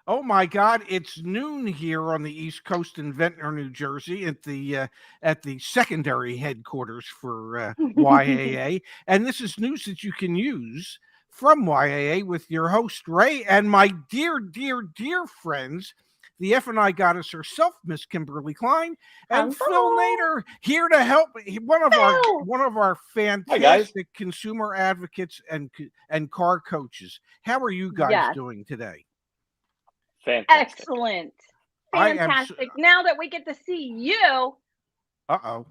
Oh my God! It's noon here on the East Coast in Ventnor, New Jersey, at the secondary headquarters for YAA, and this is news that you can use from YAA with your host Ray and my dear, dear, dear friends, the F and I goddess herself, Miss Kimberly Klein, and Phil Hello, Nader here to help. Phil. One of our Hi, guys. fantastic consumer advocates and car coaches. How are you guys Yes, doing today? Fantastic. excellent, I am. fantastic. Now that we get to see you, Uh-oh.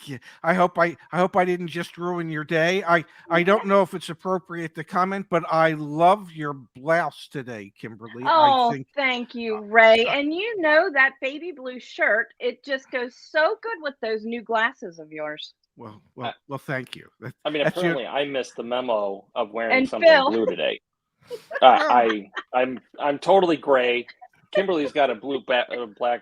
Yeah, I hope I didn't just ruin your day. I don't know if it's appropriate to comment, but I love your blouse today, Kimberly. I oh, think thank you, Ray. uh, And you know that baby blue shirt, it just goes so good with those new glasses of yours. I thank you. I mean, That's your apparently, I missed the memo of wearing And something Phil, blue today. well, I'm totally gray. Kimberly's got a black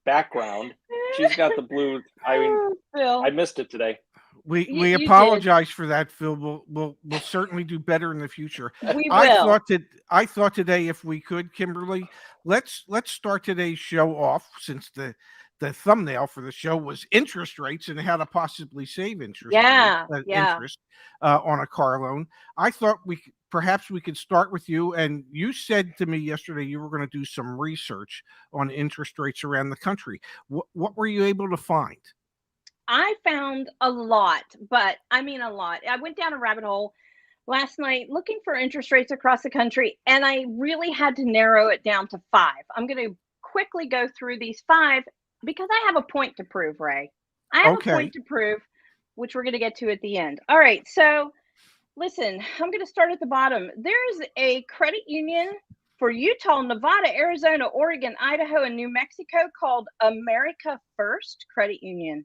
background. She's got the blue. I mean, oh, I Phil, missed it today. we you did. apologize for that, Phil. We'll certainly do better in the future. We will. I thought today, if we could, Kimberly, let's start today's show off, since the thumbnail for the show was interest rates and how to possibly save Yeah, yeah. interest on a car loan. I thought perhaps we could start with you. And you said to me yesterday you were going to do some research on interest rates around the country. What were you able to find? I found a lot, but I mean a lot. I went down a rabbit hole last night looking for interest rates across the country, and I really had to narrow it down to five. I'm going to quickly go through these five because I have a point to prove, Ray. I have a point Okay. to prove, which we're going to get to at the end. All right, so listen, I'm going to start at the bottom. There's a credit union for Utah, Nevada, Arizona, Oregon, Idaho, and New Mexico called America First Credit Union.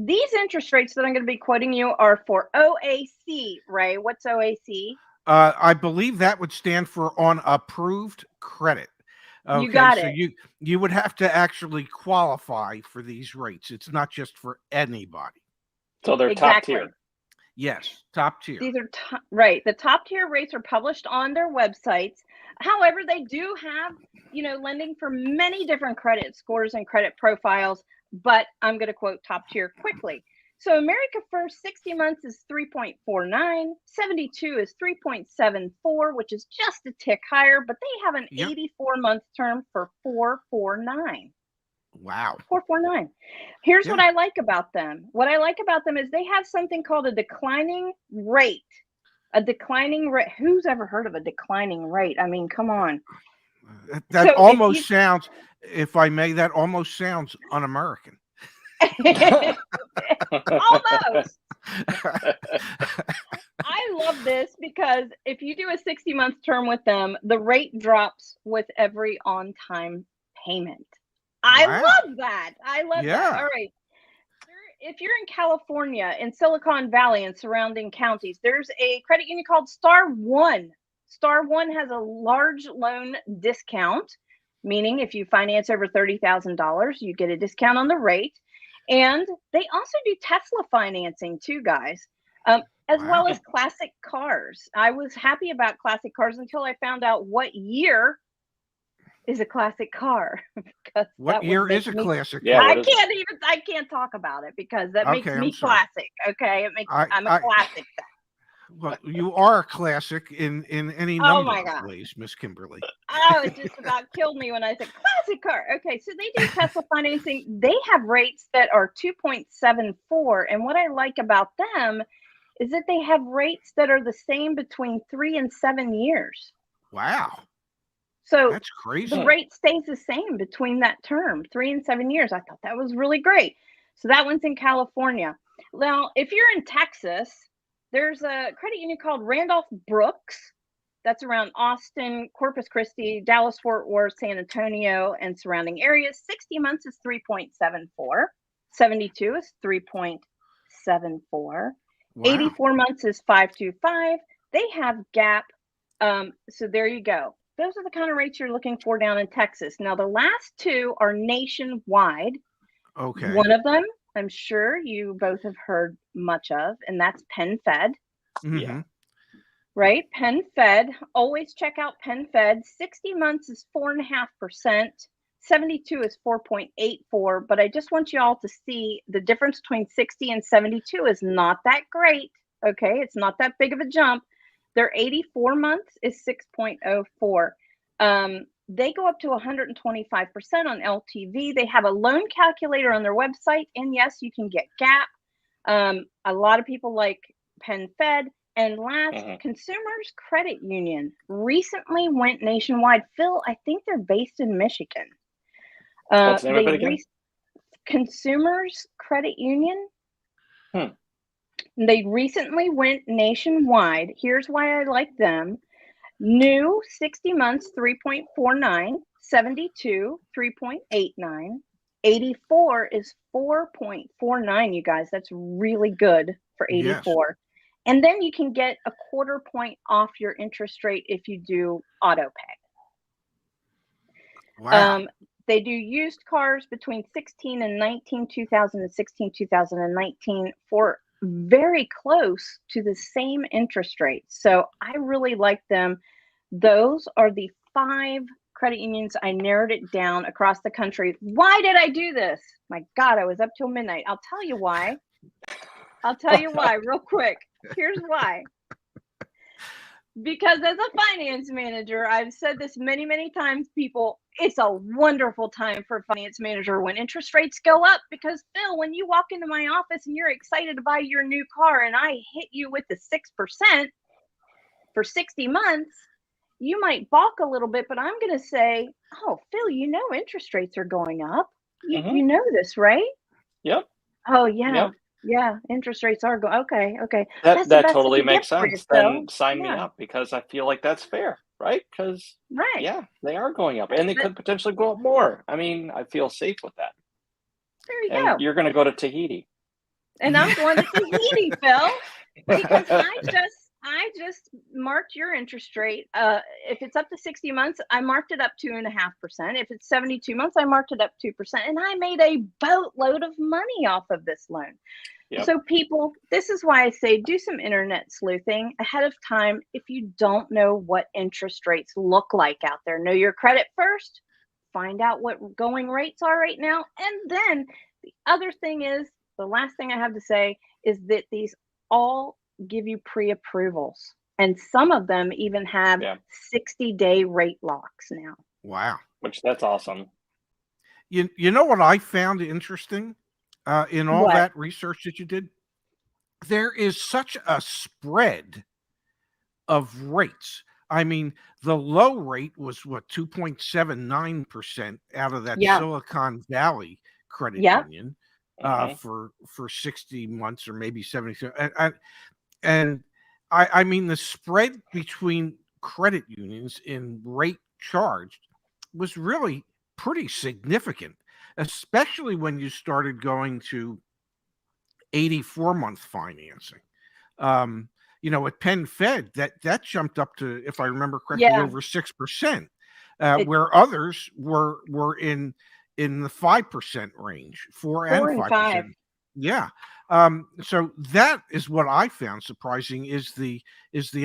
These interest rates that I'm going to be quoting you are for OAC, Ray. What's OAC? I believe that would stand for on approved credit. You Okay, got so it. you would have to actually qualify for these rates. It's not just for anybody. So they're top Exactly. tier. Yes, top tier. These are right. The top tier rates are published on their websites. However, they do have, lending for many different credit scores and credit profiles, but I'm going to quote top tier quickly. So America First 60 months is 3.49, 72 is 3.74, which is just a tick higher, but they have an Yep. 84-month term for 449. Wow. 449. Here's what Yeah. I like about them. What I like about them is they have something called a declining rate. A declining rate. Who's ever heard of a declining rate? I mean, come on. That So if you almost sounds, if I may, that almost sounds un-American. almost. I love this because if you do a 60-month term with them, the rate drops with every on-time payment. I Wow. love that. I love that. Yeah. All right. If you're in California, in Silicon Valley and surrounding counties, there's a credit union called Star One. Star One has a large loan discount, meaning if you finance over $30,000, you get a discount on the rate. And they also do Tesla financing too, guys, as well Wow. as classic cars. I was happy about classic cars until I found out what year is a classic car because What that would year make is a me classic Yeah, car? what is it? I can't talk about it because that makes Okay, I'm me sorry. classic. Okay. I'm a I classic. Well, you are a classic in any Oh number my of God. ways, Miss Kimberly. Oh, it just about killed me when I said classic car. Okay, so they do Tesla financing. They have rates that are 2.74. And what I like about them is that they have rates that are the same between 3 and 7 years. Wow, So that's the crazy. rate stays the same between that term, 3 and 7 years. I thought that was really great. So that one's in California. Now, if you're in Texas, there's a credit union called Randolph Brooks. That's around Austin, Corpus Christi, Dallas, Fort Worth, San Antonio, and surrounding areas. 60 months is 3.74. 72 is 3.74. Wow. 84 months is 525. They have Gap. So there you go. Those are the kind of rates you're looking for down in Texas. Now, the last two are nationwide. Okay. One of them, I'm sure you both have heard much of, and that's PenFed. Mm-hmm. Yeah. right? Penn Fed. Always check out Penn Fed. 60 months is 4.5%. 72 is 4.84. But I just want you all to see the difference between 60 and 72 is not that great. Okay, it's not that big of a jump. Their 84 months is 6.04. They go up to 125% on LTV. They have a loan calculator on their website. And yes, you can get GAAP. A lot of people like Penn Fed. And last, Consumers Credit Union recently went nationwide. Phil, I think they're based in Michigan. What's the name of it again? Consumers Credit Union. They recently went nationwide. Here's why I like them. New 60 months, 3.49, 72, 3.89, 84 is 4.49, you guys. That's really good for 84. Yes. And then you can get a 1/4 point off your interest rate if you do auto pay. Wow. They do used cars between 16 and 19, 2016, 2019 for very close to the same interest rate. So I really like them. Those are the 5 credit unions. I narrowed it down across the country. Why did I do this? My God, I was up till midnight. I'll tell you why. Real quick. Here's why. Because as a finance manager, I've said this many, many times, people, it's a wonderful time for a finance manager when interest rates go up. Because Phil, when you walk into my office and you're excited to buy your new car and I hit you with the 6% for 60 months, you might balk a little bit, but I'm going to say, oh, Phil, you know interest rates are going up. You know this, right? Yep. Oh, yeah. Yep. Yeah, interest rates are going. Okay. That totally makes sense. Then sign me up, because I feel like that's fair, right? Because yeah, they are going up, and they could potentially go up more. I mean, I feel safe with that. There you go. You're going to go to Tahiti, and I'm going to Tahiti, Phil, because I just marked your interest rate. If it's up to 60 months, I marked it up 2.5%. If it's 72 months, I marked it up 2%. And I made a boatload of money off of this loan. Yep. So people, this is why I say do some internet sleuthing ahead of time. If you don't know what interest rates look like out there, know your credit first, find out what going rates are right now. And then the other thing is, the last thing I have to say is that these all give you pre-approvals, and some of them even have 60-day rate locks now. Wow. Which that's awesome. You know what I found interesting in all that research that you did? There is such a spread of rates. I mean, the low rate was 2.79% out of that Silicon Valley credit union for 60 months or maybe 70. And I mean, the spread between credit unions in rate charged was really pretty significant, especially when you started going to 84-month financing. At Penn Fed, that jumped up to, if I remember correctly, over 6%, where others were in the 5% range, 4 and 5%. Yeah. So that is what I found surprising is the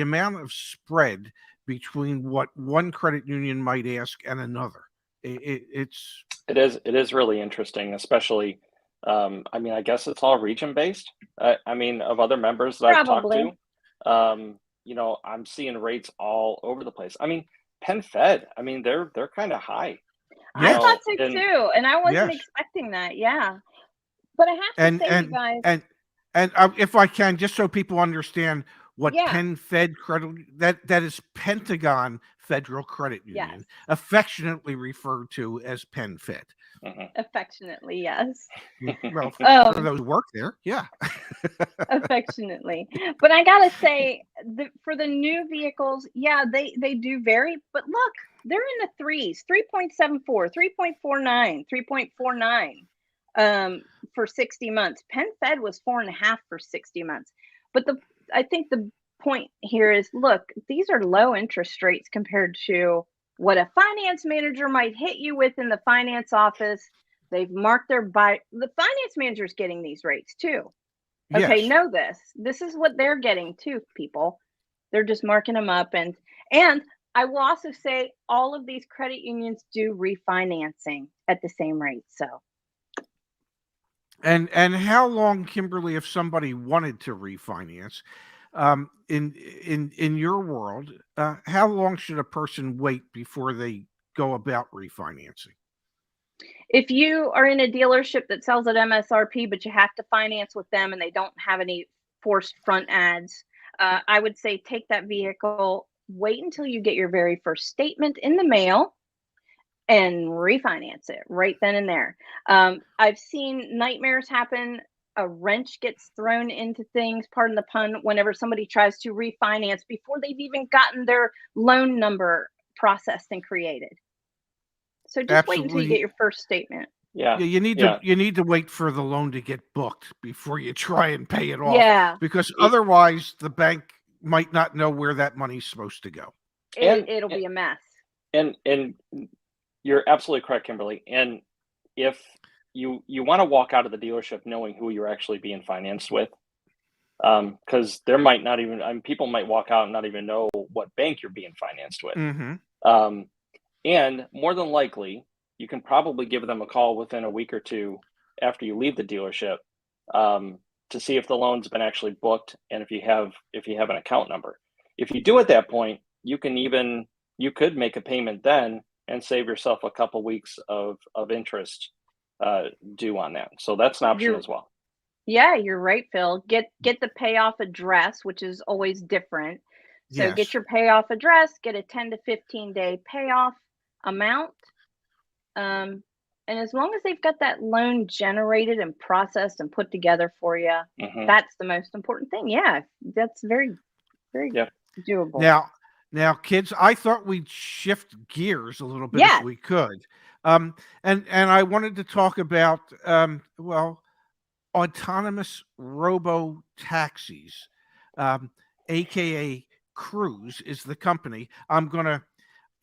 amount of spread between what one credit union might ask and another. It is really interesting, especially. I mean, I guess it's all region based. I mean, of other members that I've talked to, I'm seeing rates all over the place. I mean, Penn Fed, I mean, they're kind of high. I thought so too, and I wasn't expecting that. Yeah. But I have to say, you guys, and if I can, just so people understand what Penn Fed credit, that is Pentagon Federal Credit Union, affectionately referred to as Penn Fed. Affectionately, yes. Well, for those who work there, affectionately. But I gotta say, for the new vehicles, they do vary. But look, they're in the threes: 3.74, 3.49, 3.49. For 60 months. Penn Fed was 4.5 for 60 months. But I think the point here is, look, these are low interest rates compared to what a finance manager might hit you with in the finance office. They've marked the finance manager's getting these rates too. Okay, know this. This is what they're getting too, people. They're just marking them up. And I will also say all of these credit unions do refinancing at the same rate. So And how long, Kimberly, if somebody wanted to refinance, in your world, how long should a person wait before they go about refinancing? if you are in a dealership that sells at MSRP, but you have to finance with them and they don't have any forced front ads, I would say take that vehicle, wait until you get your very first statement in the mail, and refinance it right then and there. I've seen nightmares happen. A wrench gets thrown into things, pardon the pun, whenever somebody tries to refinance before they've even gotten their loan number processed and created. So just wait until you get Absolutely. your first statement. Yeah. Yeah, Yeah. you need to wait for the loan to get booked before you try and pay it off, Yeah, because Y- otherwise the bank might not know where that money's supposed to go. And it'll be a mess. and you're absolutely correct, Kimberly. And if you want to walk out of the dealership knowing who you're actually being financed with, because there might not even, people might walk out and not even know what bank you're being financed with. Mhm. And more than likely, you can probably give them a call within a week or two after you leave the dealership, to see if the loan's been actually booked and if you have an account number. If you do at that point, you could make a payment then and save yourself a couple weeks of interest due on that. So that's an option You're as well. Yeah, you're right, Phil. Get the payoff address, which is always different. So Yes. get your payoff address, get a 10 to 15 day payoff amount. And as long as they've got that loan generated and processed and put together for you, Mhm. that's the most important thing. Yeah, that's very, very Yeah. doable. Now, kids, I thought we'd shift gears a little bit if Yes. we could. And I wanted to talk about, well, autonomous robo taxis, aka Cruise is the company. I'm gonna,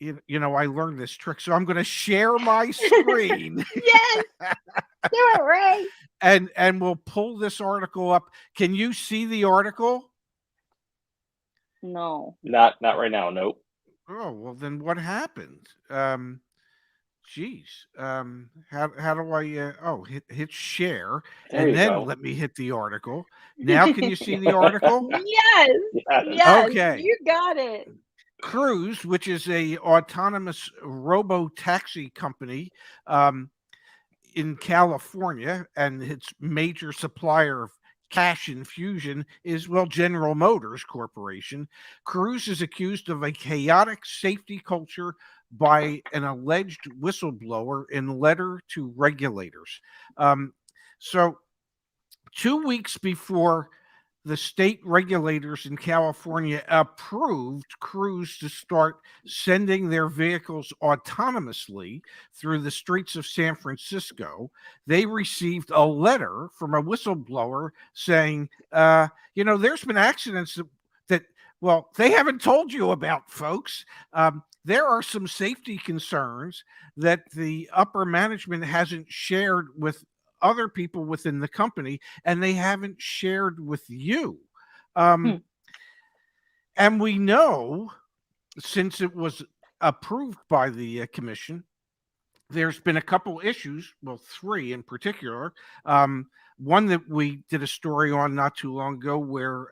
I learned this trick, so I'm gonna share my screen Yes, do it, Ray. and we'll pull this article up. Can you see the article? No. Not right now. Nope. Oh, well, then what happened? Geez. How do I? Hit share, There and you then go. let me hit the article. Now, can you see the article? Yes, Yes. yes, Okay. you got it. Cruise, which is a autonomous robo taxi company, in California, and its major supplier of cash infusion is, well, General Motors Corporation. Cruise is accused of a chaotic safety culture by an alleged whistleblower in letter to regulators. So 2 weeks before the state regulators in California approved Cruise to start sending their vehicles autonomously through the streets of San Francisco, they received a letter from a whistleblower saying, there's been accidents that, well, they haven't told you about, folks. There are some safety concerns that the upper management hasn't shared with other people within the company, and they haven't shared with you. And we know, since it was approved by the commission, there's been a couple issues, well, three in particular. One that we did a story on not too long ago, where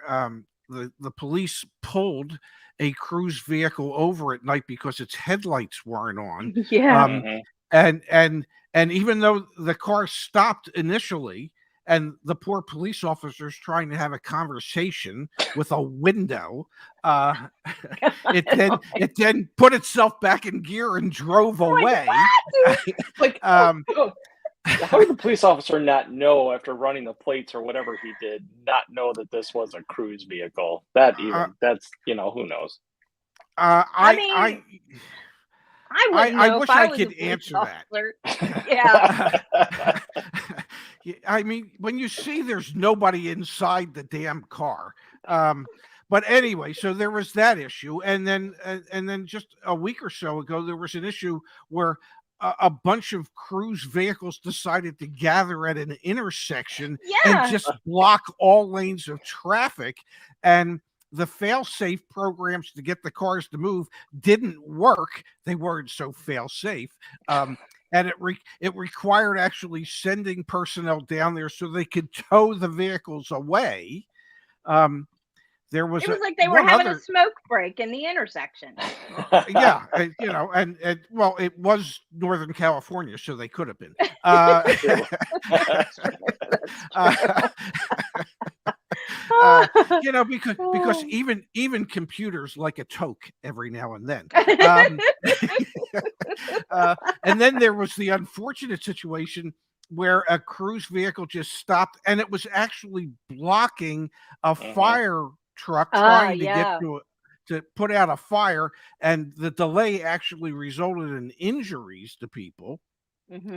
the police pulled a Cruise vehicle over at night because its headlights weren't on. Yeah. Mhm. And even though the car stopped initially, and the poor police officers trying to have a conversation with a window, it then put itself back in gear and drove away. Like, how did the police officer not know, after running the plates or whatever he did, not know that this was a Cruise vehicle? That's, who knows? I wouldn't know I if wish I I was could a police answer that. officer. Yeah. I mean, when you see there's nobody inside the damn car. But anyway, so there was that issue, and then just a week or so ago, there was an issue where a bunch of Cruise vehicles decided to gather at an intersection and Yeah. just block all lanes of traffic. And the fail-safe programs to get the cars to move didn't work. They weren't so fail-safe. And it required actually sending personnel down there so they could tow the vehicles away. There was it was like they were having a smoke break in the intersection. Yeah, and well, it was Northern California, so they could have been. Because even computers like a toke every now and then. And then there was the unfortunate situation where a cruise vehicle just stopped, and it was actually blocking a fire truck trying to get to put out a fire, and the delay actually resulted in injuries to people.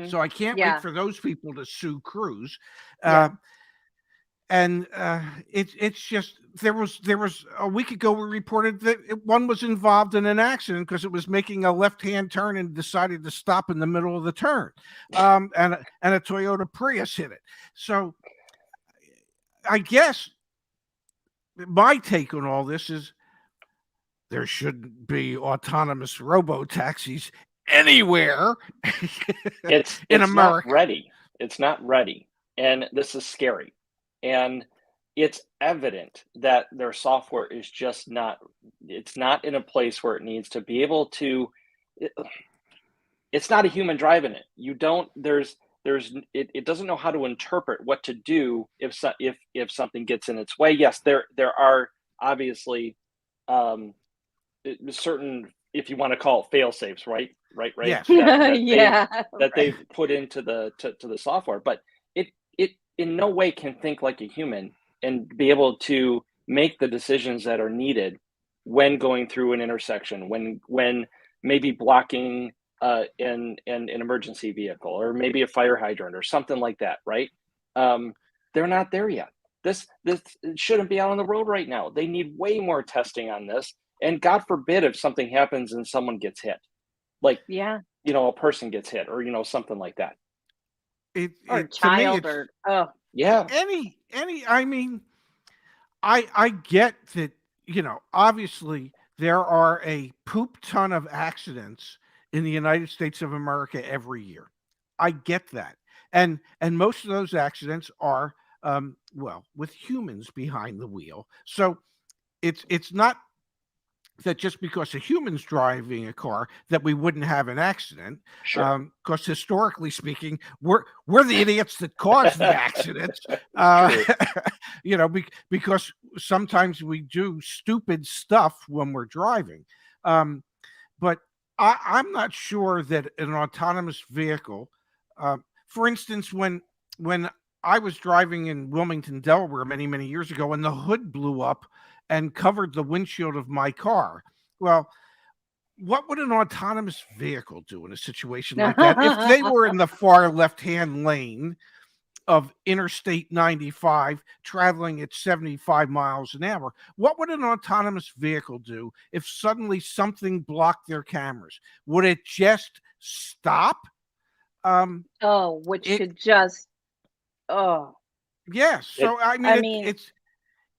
So I can't wait for those people to sue Cruise. And it's just there was a week ago we reported that one was involved in an accident because it was making a left-hand turn and decided to stop in the middle of the turn, and a Toyota Prius hit it. So I guess my take on all this is there shouldn't be autonomous robo-taxis anywhere in America. Not ready. It's not ready. And this is scary. And it's evident that their software is just it's not in a place where it needs to be able to, it's not a human driving it. It doesn't know how to interpret what to do if something gets in its way. Yes, there are obviously certain, if you want to call it fail safes, right? Yes. That they've put into the software, but it in no way can think like a human and be able to make the decisions that are needed when going through an intersection, when maybe blocking an emergency vehicle, or maybe a fire hydrant or something like that, right? They're not there yet. This shouldn't be out on the road right now. They need way more testing on this. And God forbid if something happens and someone gets hit, like a person gets hit, or something like that. Or a child, any. I mean, I get that. Obviously there are a poop ton of accidents in the United States of America every year. I get that, and most of those accidents are with humans behind the wheel. So it's not that just because a human's driving a car that we wouldn't have an accident. Sure. Because historically speaking, we're the idiots that cause the accidents. Because sometimes we do stupid stuff when we're driving. But I'm not sure that an autonomous vehicle, for instance, when I was driving in Wilmington, Delaware many, many years ago, and the hood blew up and covered the windshield of my car. Well, what would an autonomous vehicle do in a situation like that? If they were in the far left-hand lane of Interstate 95 traveling at 75 miles an hour, what would an autonomous vehicle do if suddenly something blocked their cameras? Would it just stop? Yes. So I mean, it's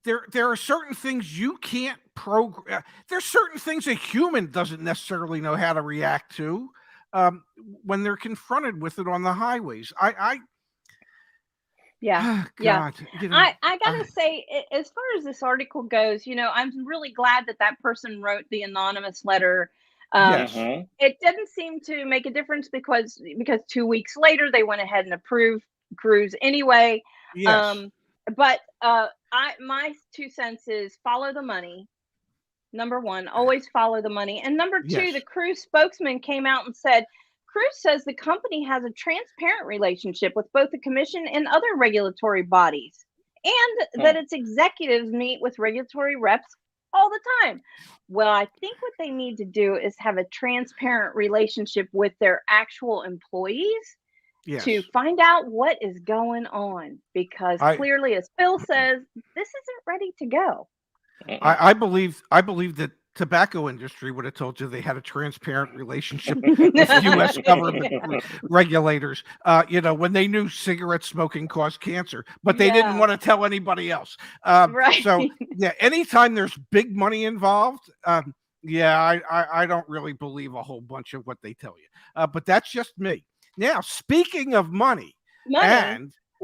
there are certain things you can't program. There's certain things a human doesn't necessarily know how to react to when they're confronted with it on the highways. I gotta say, as far as this article goes, I'm really glad that person wrote the anonymous letter. It didn't seem to make a difference because 2 weeks later they went ahead and approved Cruise anyway. Yes. But my 2 cents is follow the money. Number one, always follow the money. And number two, the Cruise spokesman came out and said, Cruise says the company has a transparent relationship with both the commission and other regulatory bodies, and that its executives meet with regulatory reps all the time. Well, I think what they need to do is have a transparent relationship with their actual employees to find out what is going on, because clearly, as Phil says, this isn't ready to go. I believe that tobacco industry would have told you they had a transparent relationship with U.S. government regulators, when they knew cigarette smoking caused cancer, but they didn't want to tell anybody else. Right. So, anytime there's big money involved, I don't really believe a whole bunch of what they tell you. But that's just me. Now, speaking of money.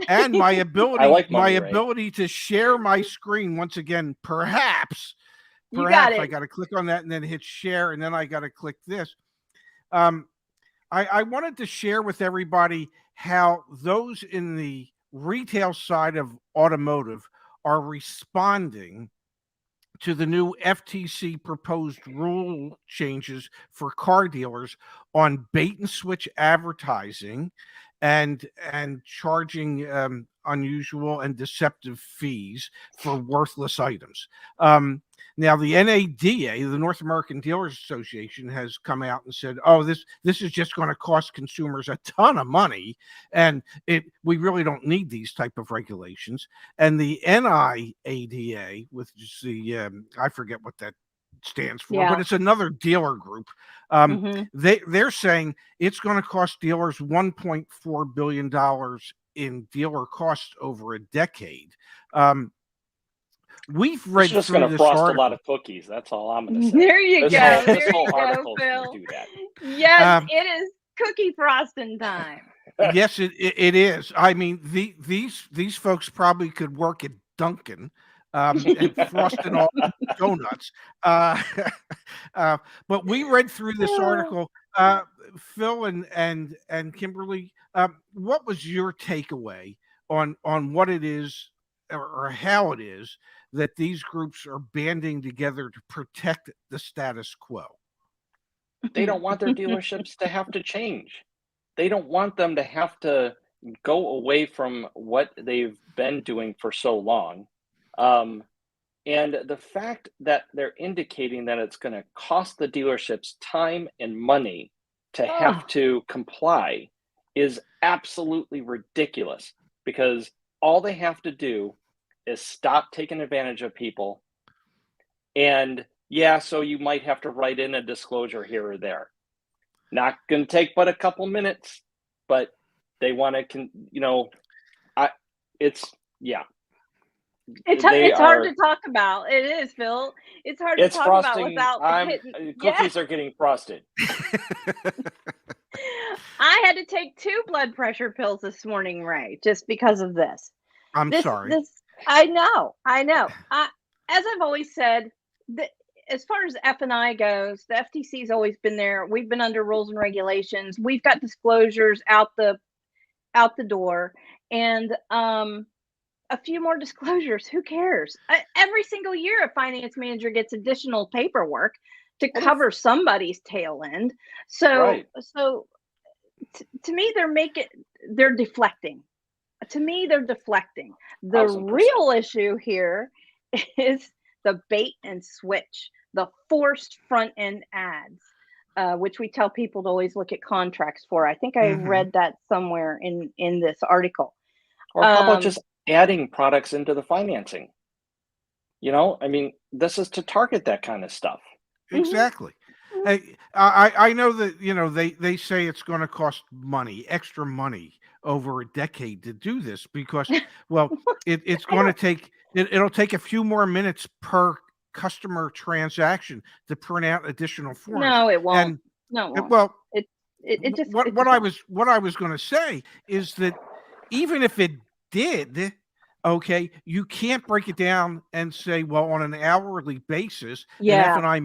And my ability, ability to share my screen once again, perhaps I got to click on that and then hit share, and then I got to click this. I wanted to share with everybody how those in the retail side of automotive are responding to the new FTC proposed rule changes for car dealers on bait and switch advertising and charging unusual and deceptive fees for worthless items. Now, the NADA, the North American Dealers Association, has come out and said, "Oh, this is just going to cost consumers a ton of money, and we really don't need these type of regulations." And the NIADA, which is the I forget what that stands for, but it's another dealer group. They're saying it's going to cost dealers $1.4 billion in dealer costs over a decade. We've read just through going to this frost article. a lot of cookies. That's all I'm going to say. There you go. This whole article Phil. do that. Yes, it is cookie frosting time. Yes, it is. I mean, these folks probably could work at Dunkin' and frosting all donuts. But we read through this article. Phil and Kimberly, what was your takeaway on what it is or how it is that these groups are banding together to protect the status quo? They don't want their dealerships to have to change. They don't want them to have to go away from what they've been doing for so long. And the fact that they're indicating that it's going to cost the dealerships time and money to have to comply is absolutely ridiculous, because all they have to do is stop taking advantage of people. And so you might have to write in a disclosure here or there. Not going to take but a couple minutes, but they want to, it's hard to talk about. It is, Phil. It's hard to talk about without hitting. Cookies are getting frosted. I had to take 2 blood pressure pills this morning, Ray, just because of this. I'm sorry. I know. As I've always said, as far as F&I goes, the FTC's always been there. We've been under rules and regulations. We've got disclosures out the door, and a few more disclosures. Who cares? Every single year, a finance manager gets additional paperwork to cover somebody's tail end. So to me, they're deflecting. To me, they're deflecting. The 1000%. real issue here is the bait and switch, the forced front end ads, which we tell people to always look at contracts for. I think I read that somewhere in this article. Or how about just adding products into the financing? I mean, this is to target that kind of stuff. Exactly. I know that, they say it's going to cost money, extra money over a decade to do this because, well, it's going to take, it'll take a few more minutes per customer transaction to print out additional forms. No, it won't. And, no, it won't. Well, it just what I was going to say is that even if it did, okay, you can't break it down and say, well, on an hourly basis, an F&I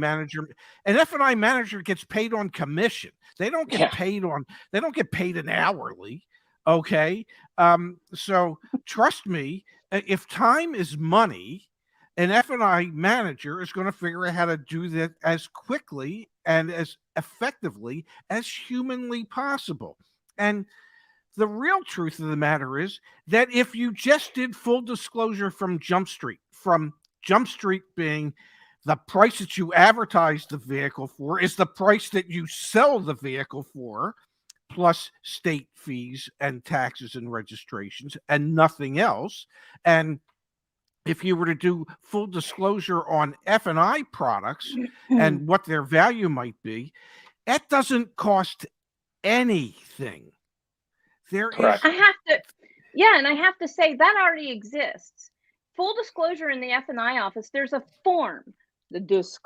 manager gets paid on commission. They don't get paid an hourly. Okay. So trust me, if time is money, an F&I manager is going to figure out how to do that as quickly and as effectively as humanly possible. And the real truth of the matter is that if you just did full disclosure from Jump Street being the price that you advertise the vehicle for is the price that you sell the vehicle for, plus state fees and taxes and registrations and nothing else. And if you were to do full disclosure on F&I products and what their value might be, that doesn't cost anything. There Correct. is. And I have to say that already exists. Full disclosure in the F&I office, there's a form. It's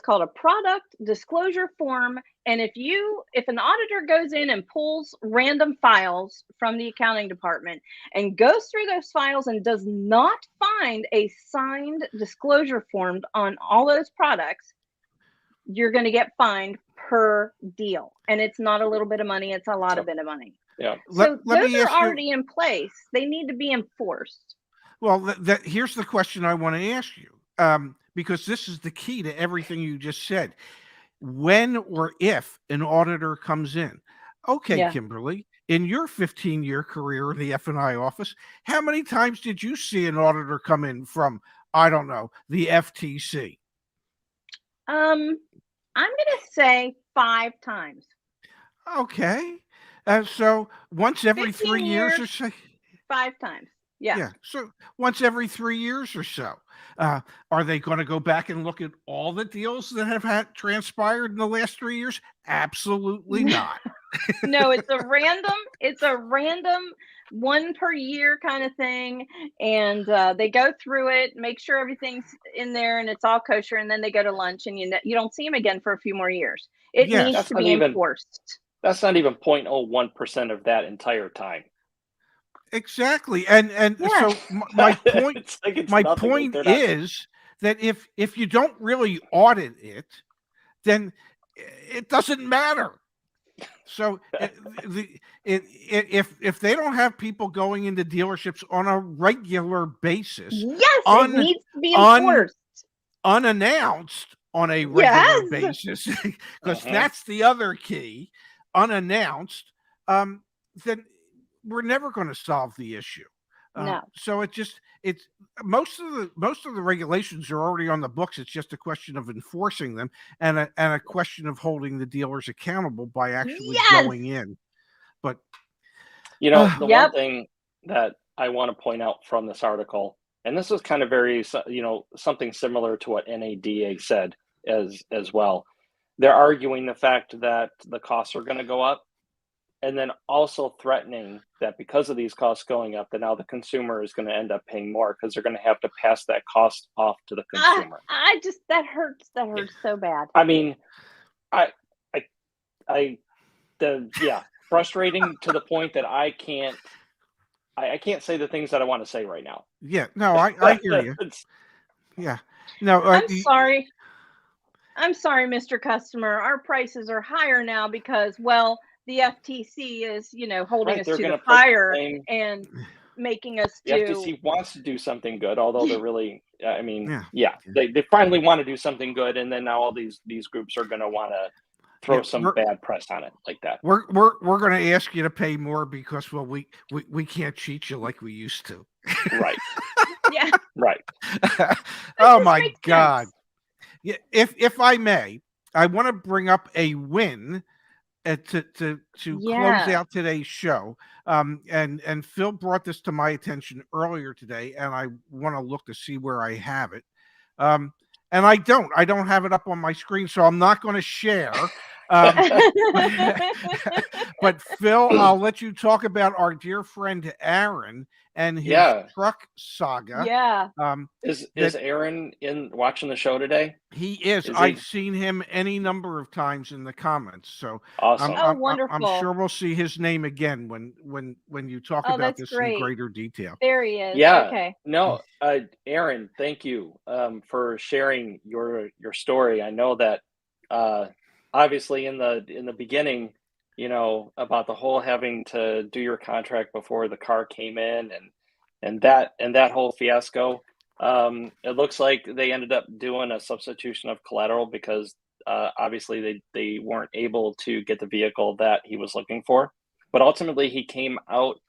called a product disclosure form. And if an auditor goes in and pulls random files from the accounting department and goes through those files and does not find a signed disclosure form on all those products, you're going to get fined per deal. And it's not a little bit of money, it's a lot of bit of money. Yeah. So those are already in place. They need to be enforced. Well, here's the question I want to ask you, because this is the key to everything you just said. When or if an auditor comes in, okay, Yeah. Kimberly, in your 15-year career in the F&I office, how many times did you see an auditor come in from, I don't know, the FTC? I'm going to say 5 times. Okay. So once every 15 3 years or years. so. 5 times. Yeah. Yeah. So once every 3 years or so, are they going to go back and look at all the deals that have had transpired in the last 3 years? Absolutely not. No, it's a random 1 per year kind of thing. And they go through it, make sure everything's in there and it's all kosher. And then they go to lunch and you don't see them again for a few more years. It Yes. needs That's to not be even- enforced. That's not even 0.01% of that entire time. Exactly. And Yeah. so my point It's like it's my nothing. point They're not- is that if you don't really audit it, then it doesn't matter. So if they don't have people going into dealerships on a regular basis, Yes, it needs to be enforced. unannounced on a regular basis, because Mhm. that's the other key, unannounced, then we're never going to solve the issue. No. So it's most of the regulations are already on the books. It's just a question of enforcing them and a question of holding the dealers accountable by actually going in. But the one Yep. thing that I want to point out from this article, and this is kind of very, something similar to what NADA said as well. They're arguing the fact that the costs are going to go up, and then also threatening that because of these costs going up, that now the consumer is going to end up paying more because they're going to have to pass that cost off to the consumer. That hurts so bad. I mean, frustrating to the point that I can't say the things that I want to say right now. yeah, no, I hear you. Yeah, no, I'm sorry. I'm sorry, Mr. Customer. Our prices are higher now because, well, the FTC is, holding us to the fire and making us the do. FTC wants to do something good, although they're really, they finally want to do something good, and then now all these groups are going to want to throw some bad press on it like that. We're going to ask you to pay more because, well, we can't cheat you like we used to. Right. Yeah. Right. Oh my God. Yeah. If I may, I want to bring up a win to close out today's show. And Phil brought this to my attention earlier today, and I want to look to see where I have it. And I don't have it up on my screen, so I'm not going to share. But Phil, I'll let you talk about our dear friend Aaron and his truck saga. Yeah. Is Aaron watching the show today? He is. I've seen him any number of times in the comments. So awesome. Wonderful. I'm sure we'll see his name again when you talk about this in greater detail. There he is. Yeah. Okay. No, Aaron, thank you for sharing your story. I know that obviously in the beginning, about the whole having to do your contract before the car came in and that whole fiasco. It looks like they ended up doing a substitution of collateral because obviously they weren't able to get the vehicle that he was looking for, but ultimately he came out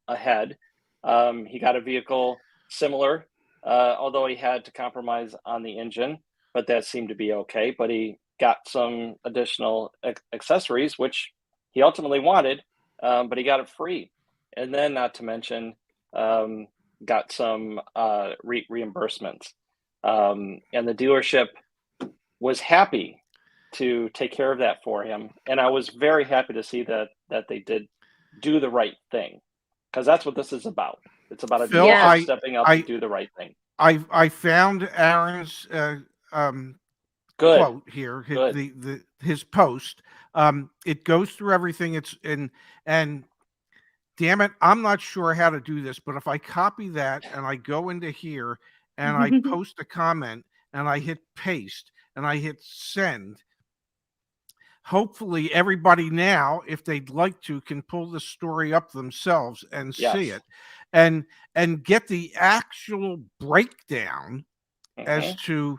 ahead. He got a vehicle similar, although he had to compromise on the engine, but that seemed to be okay. But he got some additional accessories, which he ultimately wanted, but he got it free. And then, not to mention, got some reimbursements, and the dealership was happy to take care of that for him, and I was very happy to see that they did do the right thing, because that's what this is about. It's about a Phil, dealership stepping up to do the right thing. I found Aaron's Good. quote here, his post. It goes through everything. And damn it, I'm not sure how to do this, but if I copy that and I go into here and I post a comment and I hit paste and I hit send, hopefully everybody now, if they'd like to, can pull the story up themselves and see it and get the actual breakdown as to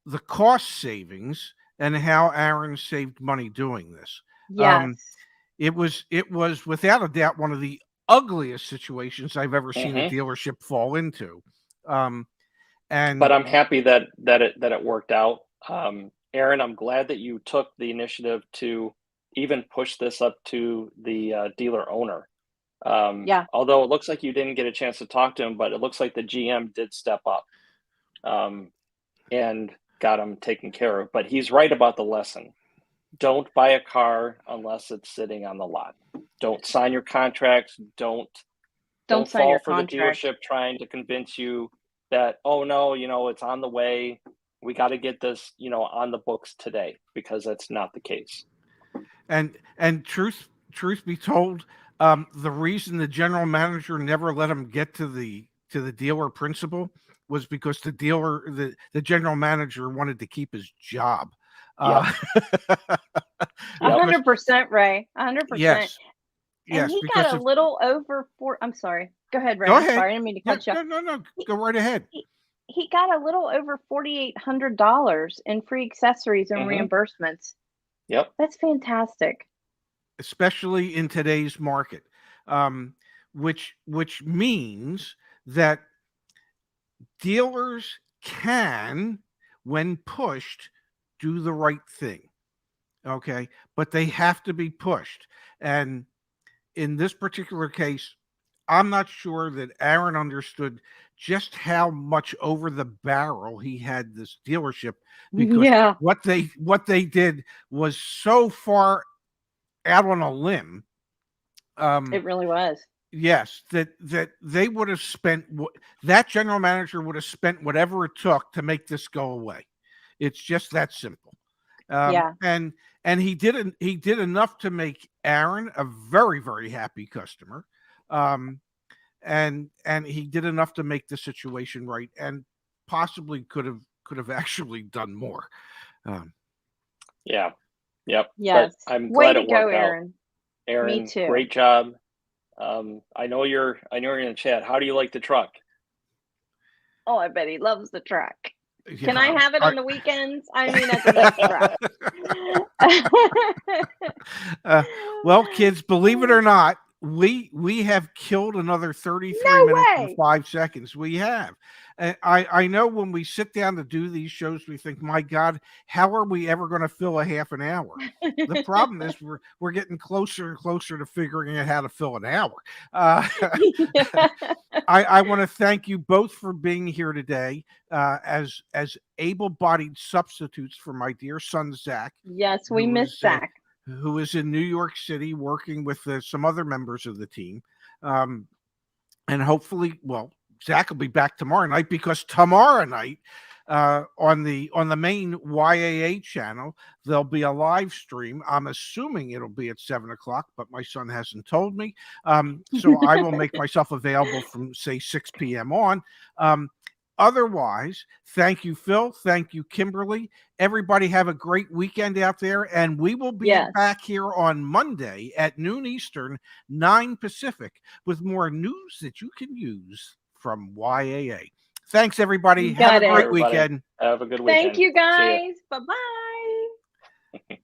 the cost savings and how Aaron saved money doing this. Yes. It was without a doubt one of the ugliest situations I've ever seen a dealership fall into. But I'm happy that it worked out. Aaron, I'm glad that you took the initiative to even push this up to the dealer owner. Although it looks like you didn't get a chance to talk to him, but it looks like the GM did step up and got him taken care of. But he's right about the lesson. Don't buy a car unless it's sitting on the lot. Don't sign your contracts. Don't fall for the dealership trying to convince you that, oh no, it's on the way. We got to get this, on the books today, because that's not the case. And truth be told, the reason the general manager never let him get to the dealer principal was because the general manager wanted to keep his job. 100%, Ray. 100%. Yes. And he got a little over I'm sorry. Go ahead, Ray. Go ahead. I'm sorry. I didn't mean to cut you off. No. Go right ahead. He got a little over $4,800 in free accessories and reimbursements. Yep. That's fantastic. Especially in today's market, which means that dealers can, when pushed, do the right thing. Okay, but they have to be pushed. And in this particular case, I'm not sure that Aaron understood just how much over the barrel he had this dealership, because what they did was so far out on a limb. It really was. Yes, that they would have spent, that general manager would have spent whatever it took to make this go away. It's just that simple. And he did enough to make Aaron a very, very happy customer. And he did enough to make the situation right, and possibly could have actually done more. Yep. Yes. But I'm glad it worked out. Aaron. Aaron, Me too. Great job. I know you're in the chat. How do you like the truck? Oh, I bet he loves the truck. Can I have it on the weekends? I mean, that's a nice truck. Well, kids, believe it or not, we have killed another 33 minutes and 5 seconds. We have. I know when we sit down to do these shows, we think, my God, how are we ever going to fill a half an hour? The problem is we're getting closer and closer to figuring out how to fill an hour. I want to thank you both for being here today as able-bodied substitutes for my dear son, Zach. Yes, we miss Zach. Who is in New York City working with some other members of the team. And hopefully, Zach will be back tomorrow night, because tomorrow night on the main YAA channel, there'll be a live stream. I'm assuming it'll be at 7:00, but my son hasn't told me. So I will make myself available from, say, 6 p.m. on. Otherwise, thank you, Phil. Thank you, Kimberly. Everybody have a great weekend out there. And we will be back here on Monday at noon Eastern, 9 Pacific, with more news that you can use from YAA. Thanks, everybody. Have a great weekend. Have a good weekend. Thank you, guys. Bye-bye.